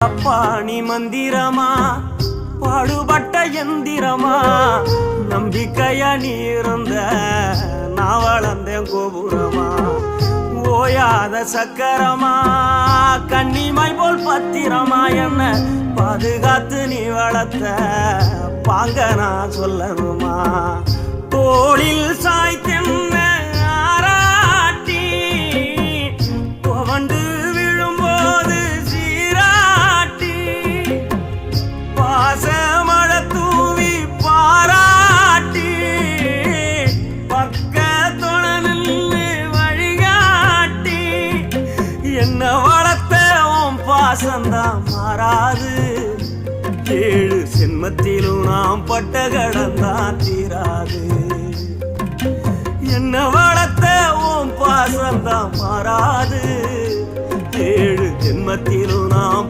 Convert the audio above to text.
பாணி மந்திரமா பாடுபட்ட எந்திரமா நம்பிக்கையா நீ இருந்த நான் வளர்ந்தேன் கோபுரமா ஓயாத சக்கரமா கன்னிமை போல் பத்திரமா என்ன பாதுகாத்து நீ வளர்த்த பாங்க நான் சொல்லணுமா தோளில் சாய்த்தென்ன ஆராட்டி துவண்டு விழும்போது சீராட்டி பாசமழ தூவி பாராட்டி பக்கத்தொட நின்று வழிகாட்டி என்ன வளர்த்த உன் பாசந்தான் மாறாது ஏழு சென்மத்திலும் நாம் பட்ட கடந்தான் தீராது என்ன வளர்த்த உன் பாசந்தான் மாறாது ஏழு ஜென்மத்திலும் நாம்